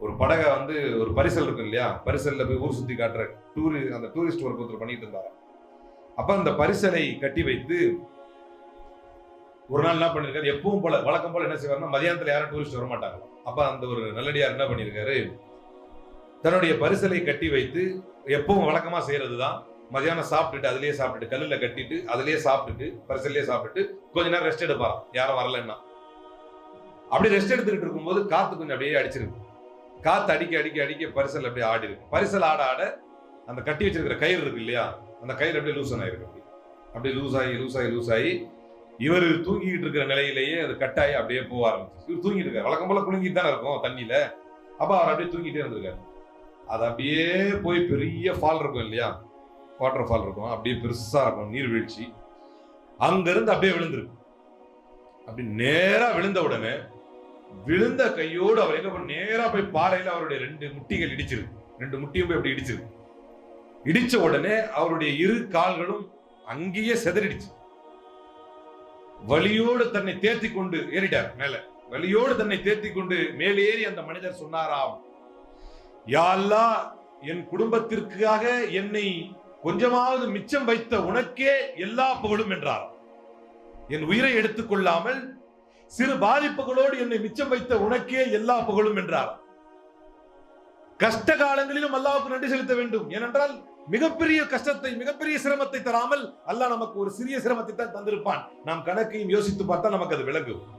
ஒரு படகை வந்து ஒரு பரிசல் இருக்கும் இல்லையா, பரிசல்ல போய் ஊர் சுத்தி காட்டுற அந்த டூரிஸ்ட் ஒர்க் ஒருத்தர் பண்ணிட்டு இருந்தாரு. அப்ப அந்த பரிசலை கட்டி வைத்து ஒரு நாள் என்ன பண்ணிருக்காரு, எப்பவும் போல வழக்கம் போல என்ன செய்வாருன்னா, மதியானத்துல யாரும் டூரிஸ்ட் வர மாட்டாங்க. அப்ப அந்த ஒரு நல்லடியார் என்ன பண்ணிருக்காரு, தன்னுடைய பரிசலை கட்டி வைத்து எப்பவும் வழக்கமா செய்யறதுதான், மதியானம் சாப்பிட்டுட்டு அதுலயே சாப்பிட்டுட்டு கல்லுல கட்டிட்டு அதுலயே சாப்பிட்டுட்டு பரிசல்லையே சாப்பிட்டுட்டு கொஞ்ச நேரம் ரெஸ்ட் எடுப்பாராம், யாரும் வரலன்னா. அப்படி ரெஸ்ட் எடுத்துக்கிட்டு இருக்கும்போது காத்து கொஞ்சம் அப்படியே அடிச்சிருக்கு. காத்து அடிக்க அடிக்க அடிக்க பரிசல் அப்படியே ஆடி இருக்கு. பரிசல் ஆட ஆட அந்த கட்டி வச்சிருக்கிற கயிறு இருக்கு இல்லையா, அந்த கயிறு அப்படியே லூசன் ஆயிருக்கு. அப்படியே லூஸ் ஆகி இவர் தூங்கிட்டு இருக்கிற நிலையிலேயே அது கட்டாயி அப்படியே போக ஆரம்பிச்சு. இவர் தூங்கிட்டு இருக்காரு, வழக்கம் போல குலுங்கிட்டு தானே இருக்கும் தண்ணியில. அப்ப அவர் அப்படியே தூங்கிட்டே இருந்திருக்காரு. அது அப்படியே போய் பெரிய ஃபால் இருக்கும் இல்லையா, வாட்டர் ஃபால் இருக்கும், அப்படியே பெருசா இருக்கும் நீர்வீழ்ச்சி. அங்க இருந்து அப்படியே விழுந்திருக்கு. அப்படி நேரா விழுந்த உடனே விழுந்த கையோடு அவர் எங்க நேரா போய் பாறையில அவருடைய 2 முட்டிகள் இடிச்சிருக்கு. 2 முட்டியும் போய் அப்படி இடிச்சிருக்கு. இடிச்ச உடனே அவருடைய இரு கால்களும் அங்கேயே செதறிடுச்சு. வலியோடு தன்னை தேர்த்தி கொண்டு ஏறிட்டார் மேல. வலியோடு தன்னை தேர்த்தி கொண்டு மேலேறி அந்த மனிதர் சொன்னாராம், யா அல்லாஹ், என் குடும்பத்திற்காக என்னை கொஞ்சமாவது மிச்சம் வைத்த உனக்கே எல்லா புகழும் என்றார். என் உயிரை எடுத்துக்கொள்ளாமல் சிறு பாதிப்புகளோடு என்னை மிச்சம் வைத்த உனக்கே எல்லா புகழும் என்றார். கஷ்ட காலங்களிலும் அல்லாஹ்வுக்கு நன்றி செலுத்த வேண்டும். ஏனென்றால் மிகப்பெரிய கஷ்டத்தை, மிகப்பெரிய சிரமத்தை தராமல் அல்லாஹ் நமக்கு ஒரு சிறிய சிரமத்தை தான் தந்திருப்பான். நாம் கணக்கையும் யோசித்து பார்த்தா நமக்கு அது விளங்கும்.